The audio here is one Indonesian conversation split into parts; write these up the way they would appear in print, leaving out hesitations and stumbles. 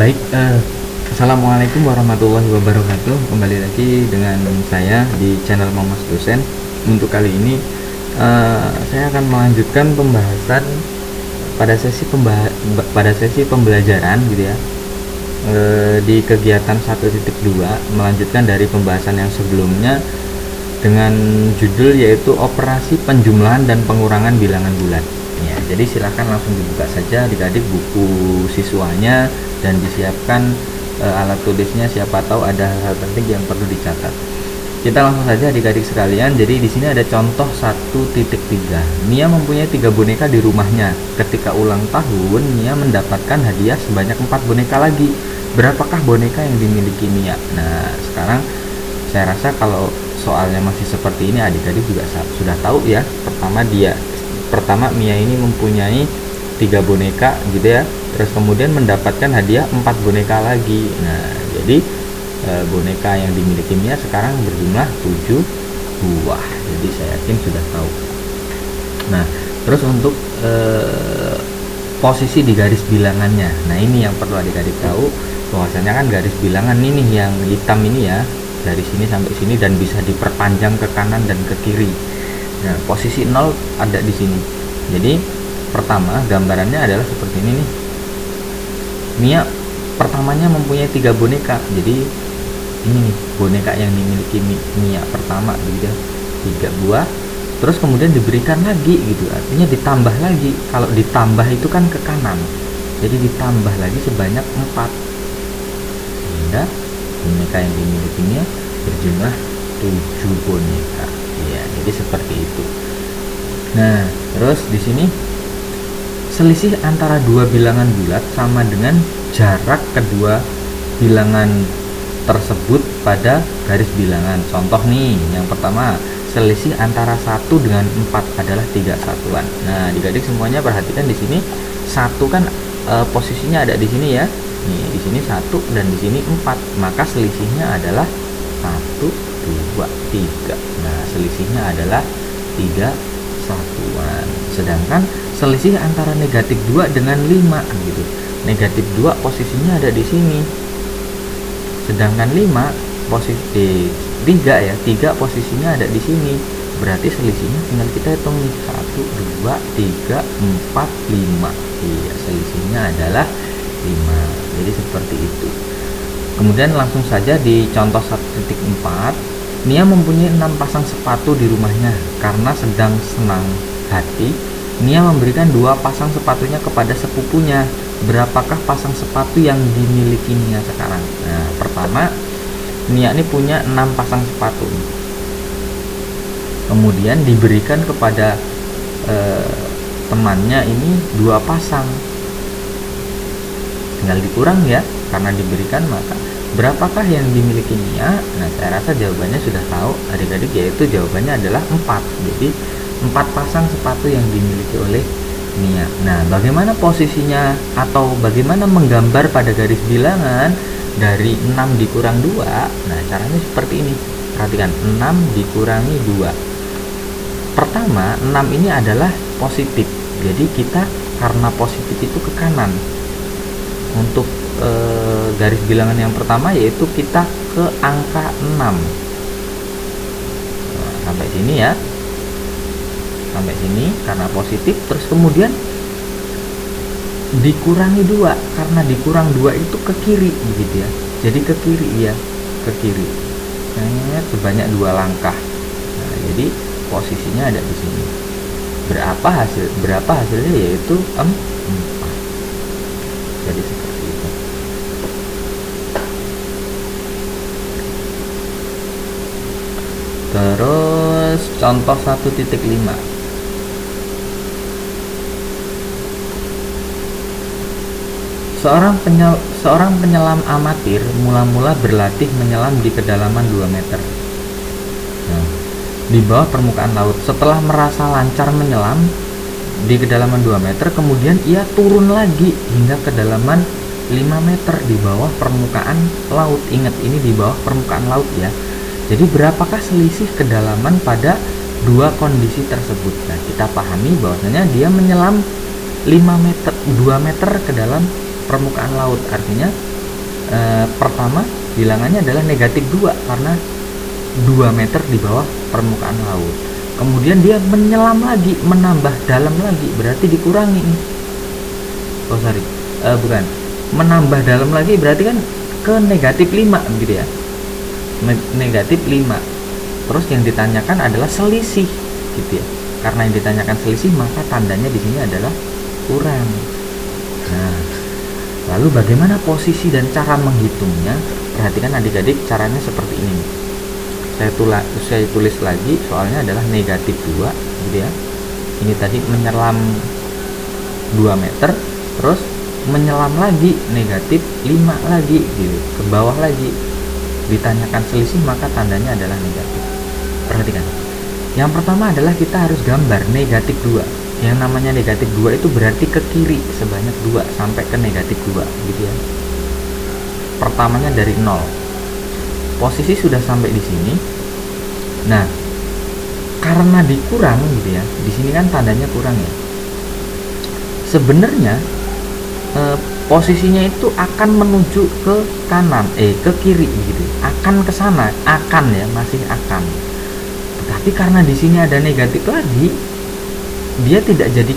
Baik, assalamualaikum warahmatullahi wabarakatuh. Kembali lagi dengan saya di channel Mamas Dosen. Untuk kali ini, saya akan melanjutkan pembahasan pada sesi pembelajaran gitu ya. Di kegiatan 1.2 melanjutkan dari pembahasan yang sebelumnya dengan judul yaitu operasi penjumlahan dan pengurangan bilangan bulat. Ya, jadi silahkan langsung dibuka saja adik-adik buku siswanya dan disiapkan alat tulisnya, siapa tahu ada hal penting yang perlu dicatat. Kita langsung saja adik-adik sekalian. Jadi di sini ada contoh 1.3. Mia mempunyai 3 boneka di rumahnya. Ketika ulang tahun, Mia mendapatkan hadiah sebanyak 4 boneka lagi. Berapakah boneka yang dimiliki Mia? Nah, sekarang saya rasa kalau soalnya masih seperti ini adik-adik juga sudah tahu ya. Pertama Mia ini mempunyai 3 boneka gitu ya, terus kemudian mendapatkan hadiah 4 boneka lagi. Nah, jadi boneka yang dimiliki Mia sekarang berjumlah 7 buah. Jadi saya yakin sudah tahu. Nah, terus untuk posisi di garis bilangannya, nah ini yang perlu adik-adik tahu, bahwasanya kan garis bilangan ini yang hitam ini ya, dari sini sampai sini dan bisa diperpanjang ke kanan dan ke kiri. Nah, posisi 0 ada di sini. Jadi pertama gambarannya adalah seperti ini nih. Mia pertamanya mempunyai 3 boneka. Jadi ini nih boneka yang dimiliki Mia pertama gitu ya, 3 buah. Terus kemudian diberikan lagi gitu, artinya ditambah lagi. Kalau ditambah itu kan ke kanan. Jadi ditambah lagi sebanyak 4. Sehingga boneka yang dimiliki Mia berjumlah 7 boneka. Ya, jadi seperti itu. Nah, terus di sini selisih antara 2 bilangan bulat sama dengan jarak kedua bilangan tersebut pada garis bilangan. Contoh nih, yang pertama, selisih antara 1 dengan 4 adalah 3 satuan. Nah, adik-adik semuanya perhatikan di sini 1 kan posisinya ada di sini ya. Nih, di sini 1 dan di sini 4. Maka selisihnya adalah 1, 2, 3. Nah, selisihnya adalah 3 satuan. Sedangkan selisih antara negatif 2 dengan 5 gitu. Negatif 2 posisinya ada di sini. Sedangkan 5 posisi 3 ya, 3 posisinya ada di sini. Berarti selisihnya tinggal kita hitung nih, 1, 2, 3, 4, 5. Iya, selisihnya adalah 5. Jadi seperti itu. Kemudian langsung saja di contoh 1.4, Mia mempunyai 6 pasang sepatu di rumahnya. Karena sedang senang hati, Mia memberikan 2 pasang sepatunya kepada sepupunya. Berapakah pasang sepatu yang dimiliki Mia sekarang? Nah, pertama Mia ini punya 6 pasang sepatu. Kemudian diberikan kepada temannya ini 2 pasang. Tinggal dikurang ya, karena diberikan maka berapakah yang dimiliki Mia? Nah, saya rasa jawabannya sudah tahu adik-adik, yaitu jawabannya adalah 4. Jadi 4 pasang sepatu yang dimiliki oleh Mia. Nah, bagaimana posisinya atau bagaimana menggambar pada garis bilangan dari 6 dikurang 2? Nah, caranya seperti ini. Perhatikan, 6 dikurangi 2. Pertama, 6 ini adalah positif. Jadi kita karena positif itu ke kanan. Untuk garis bilangan yang pertama yaitu kita ke angka 6. Nah, sampai sini ya. Sampai sini karena positif, terus kemudian dikurangi 2. Karena dikurang 2 itu ke kiri begitu ya. Jadi ke kiri ya, ke kiri. Sebanyak 2 langkah. Nah, jadi posisinya ada di sini. Berapa hasilnya yaitu 4. Jadi seperti itu. Terus contoh 1.5. Seorang penyelam amatir mula-mula berlatih menyelam di kedalaman 2 meter. Nah, di bawah permukaan laut. Setelah merasa lancar menyelam di kedalaman 2 meter, kemudian ia turun lagi hingga kedalaman 5 meter di bawah permukaan laut. Ingat, ini di bawah permukaan laut ya. Jadi berapakah selisih kedalaman pada 2 kondisi tersebut? Nah, kita pahami bahwasanya dia menyelam 2 meter ke dalam permukaan laut, artinya Pertama bilangannya adalah negatif 2 karena 2 meter di bawah permukaan laut. Kemudian dia menyelam lagi, menambah dalam lagi, berarti dikurangi nih. Oh sorry, bukan, menambah dalam lagi berarti kan ke negatif 5 gitu ya, negatif 5. Terus yang ditanyakan adalah selisih gitu ya, karena yang ditanyakan selisih maka tandanya di sini adalah kurang. Nah, lalu bagaimana posisi dan cara menghitungnya? Perhatikan adik-adik, caranya seperti ini. Saya tulis lagi, soalnya adalah negatif 2 gitu ya. Ini tadi menyelam 2 meter, terus menyelam lagi negatif 5 lagi gitu, ke bawah lagi. Ditanyakan selisih maka tandanya adalah negatif. Perhatikan. Yang pertama adalah kita harus gambar negatif 2. Yang namanya negatif 2 itu berarti ke kiri sebanyak 2 sampai ke negatif 2 gitu ya. Pertamanya dari 0. Posisi sudah sampai di sini. Nah, karena dikurang gitu ya. Di sini kan tandanya kurang ya. Sebenarnya posisinya itu akan menuju ke kanan, ke kiri gitu. Akan ke sana, akan ya, masih akan. Tetapi karena di sini ada negatif lagi, dia tidak jadi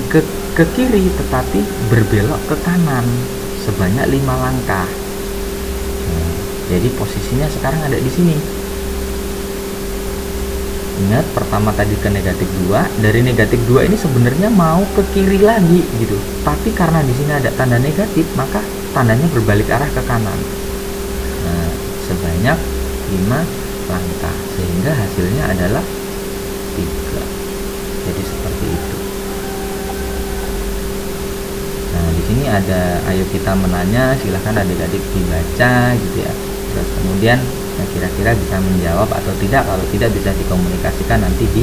ke kiri tetapi berbelok ke kanan sebanyak 5 langkah. Jadi posisinya sekarang ada di sini. Ingat, pertama tadi ke negatif 2, dari negatif 2 ini sebenarnya mau ke kiri lagi gitu. Tapi karena di sini ada tanda negatif, maka tandanya berbalik arah ke kanan. Nah, sebanyak 5 langkah sehingga hasilnya adalah 3. Jadi seperti itu. Nah, di sini ada ayo kita menanya, silahkan adik-adik dibaca gitu ya. Terus kemudian kira-kira bisa menjawab atau tidak. Kalau tidak bisa dikomunikasikan nanti di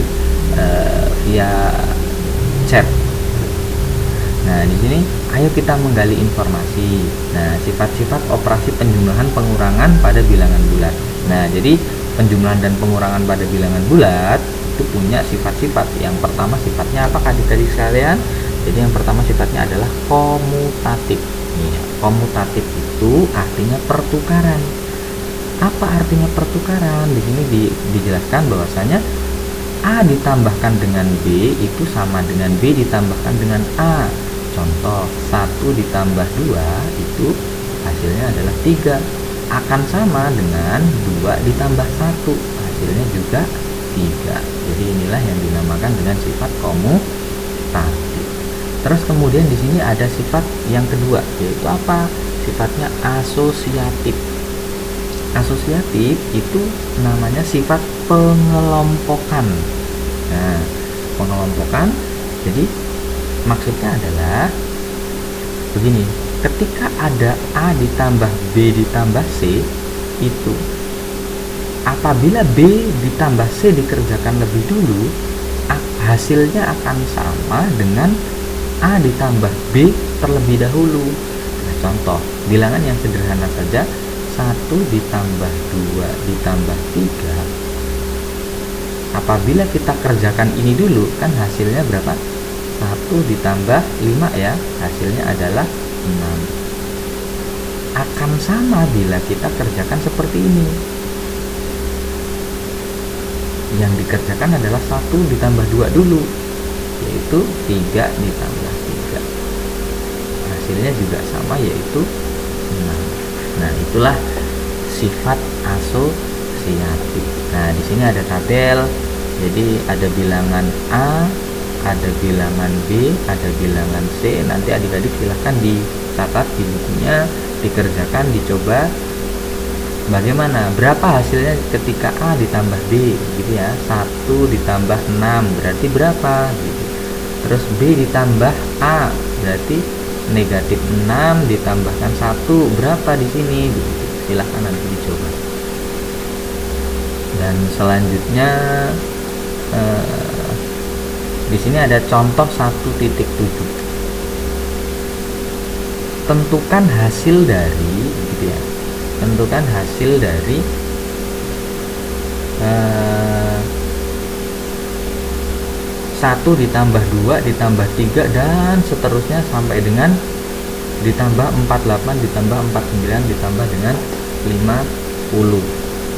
via chat. Nah, di sini ayo kita menggali informasi. Nah, sifat-sifat operasi penjumlahan pengurangan pada bilangan bulat. Nah, jadi penjumlahan dan pengurangan pada bilangan bulat itu punya sifat-sifat. Yang pertama sifatnya apa adik-adik sekalian? Jadi yang pertama sifatnya adalah komutatif. Komutatif itu artinya pertukaran. Apa artinya pertukaran? Di sini dijelaskan bahwasanya A ditambahkan dengan B itu sama dengan B ditambahkan dengan A. Contoh, 1 ditambah 2 itu hasilnya adalah 3. Akan sama dengan 2 ditambah 1, hasilnya juga 3. Jadi inilah yang dinamakan dengan sifat komutatif. Terus kemudian di sini ada sifat yang kedua, yaitu apa? Sifatnya asosiatif. Asosiatif itu namanya sifat pengelompokan. Nah, pengelompokan, jadi maksudnya adalah begini, ketika ada A ditambah B ditambah C, itu apabila B ditambah C dikerjakan lebih dulu, hasilnya akan sama dengan A ditambah B terlebih dahulu. Nah, contoh, bilangan yang sederhana saja, 1 ditambah 2 ditambah 3. Apabila kita kerjakan ini dulu, kan hasilnya berapa? 1 ditambah 5 ya, hasilnya adalah 6. Akan sama bila kita kerjakan seperti ini. Yang dikerjakan adalah 1 ditambah 2 dulu, yaitu 3 ditambah 3. Hasilnya juga sama, yaitu 6. Nah, itulah sifat asosiatif. Nah, di sini ada tabel. Jadi ada bilangan A, ada bilangan B, ada bilangan C. Nanti adik-adik silahkan dicatat di bukunya, dikerjakan, dicoba. Bagaimana? Berapa hasilnya ketika A ditambah B gitu ya. 1 ditambah 6 berarti berapa gitu. Terus B ditambah A berarti negatif 6 ditambahkan 1 berapa di sini gitu. Silahkan nanti dicoba. Dan selanjutnya di sini ada contoh 1.7. Tentukan hasil dari gitu ya. Tentukan hasil dari 1 ditambah 2 ditambah 3 dan seterusnya sampai dengan ditambah 48 ditambah 49 ditambah dengan 50.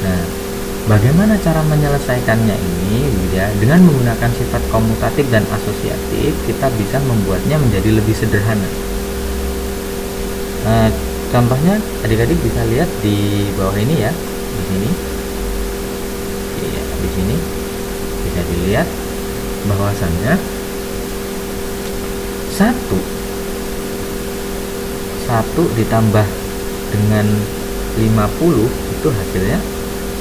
Nah, bagaimana cara menyelesaikannya ini gitu ya? Dengan menggunakan sifat komutatif dan asosiatif, kita bisa membuatnya menjadi lebih sederhana. Contohnya adik-adik bisa lihat di bawah ini ya, di sini. Ya, di sini bisa dilihat bahwasannya 1 ditambah dengan 50 itu hasilnya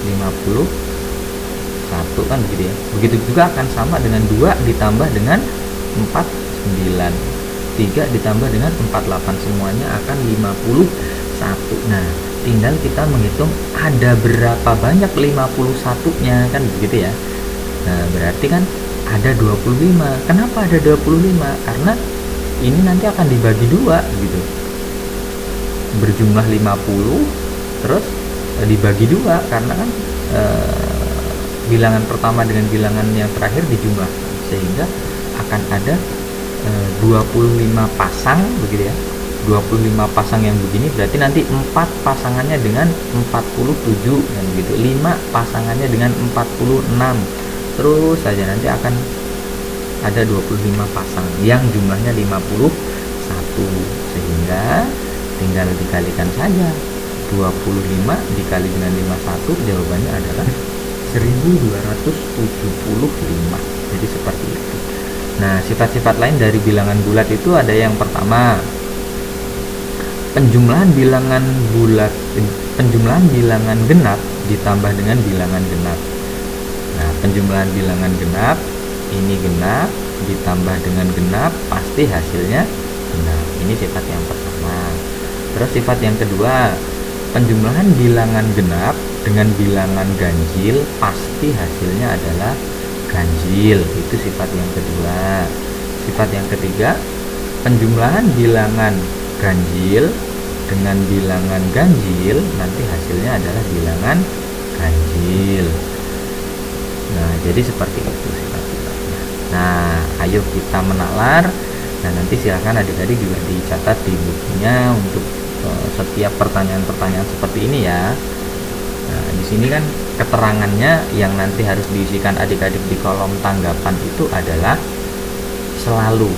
51 kan begitu ya. Begitu juga akan sama dengan 2 ditambah dengan 49, 3 ditambah dengan 48, semuanya akan 51. Nah, tinggal kita menghitung ada berapa banyak 51-nya kan begitu ya. Nah, berarti kan ada 25. Kenapa ada 25? Karena ini nanti akan dibagi 2 gitu. Berjumlah 50 terus dibagi 2 karena kan bilangan pertama dengan bilangan yang terakhir dijumlahkan, sehingga akan ada 25 pasang begitu ya. 25 pasang yang begini berarti nanti 4 pasangannya dengan 47 dan begitu, 5 pasangannya dengan 46, terus saja nanti akan ada 25 pasang yang jumlahnya 51, sehingga tinggal dikalikan saja. 25 dikali dengan 51, jawabannya adalah 1275. Jadi seperti itu. Nah, sifat-sifat lain dari bilangan bulat itu ada yang pertama, penjumlahan bilangan genap ditambah dengan bilangan genap. Nah, penjumlahan bilangan genap, ini genap ditambah dengan genap, pasti hasilnya genap. Ini sifat yang pertama. Terus sifat yang kedua, penjumlahan bilangan genap dengan bilangan ganjil, pasti hasilnya adalah ganjil. Itu sifat yang kedua. Sifat yang ketiga, penjumlahan bilangan ganjil dengan bilangan ganjil, nanti hasilnya adalah bilangan ganjil. Nah, jadi seperti itu sifat-sifatnya. Nah, ayo kita menalar. Nah, nanti silakan adik-adik juga dicatat di bukunya untuk setiap pertanyaan-pertanyaan seperti ini ya. Nah, di sini kan keterangannya yang nanti harus diisikan adik-adik di kolom tanggapan itu adalah selalu,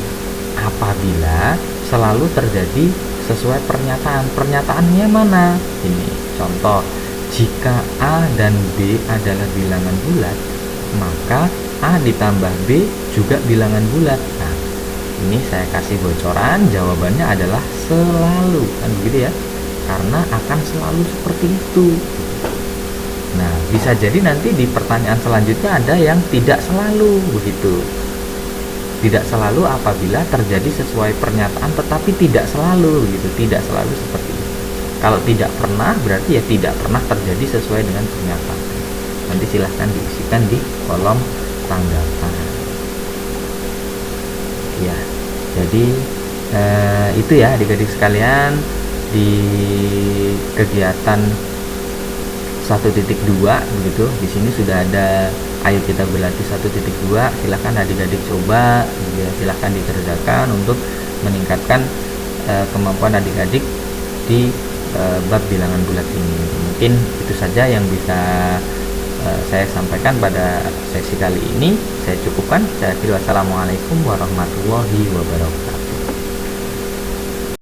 apabila, selalu terjadi sesuai pernyataan. Pernyataannya mana? Ini contoh, jika A dan B adalah bilangan bulat, maka A ditambah B juga bilangan bulat. Nah, ini saya kasih bocoran, jawabannya adalah selalu, kan begitu ya, karena akan selalu seperti itu. Nah, bisa jadi nanti di pertanyaan selanjutnya ada yang tidak selalu begitu. Tidak selalu apabila terjadi sesuai pernyataan, tetapi tidak selalu gitu, tidak selalu seperti itu. Kalau tidak pernah berarti ya tidak pernah terjadi sesuai dengan pernyataan. Nanti silahkan diisikan di kolom tanggapan. Ya, jadi itu ya adik-adik sekalian, di kegiatan 1.2 begitu. Di sini sudah ada ayo kita berlatih 1.2. Silahkan adik-adik coba ya, silahkan dikerjakan untuk meningkatkan kemampuan adik-adik di bab bilangan bulat ini. Mungkin itu saja yang bisa saya sampaikan pada sesi kali ini. Saya cukupkan. Saya kira wassalamualaikum warahmatullahi wabarakatuh.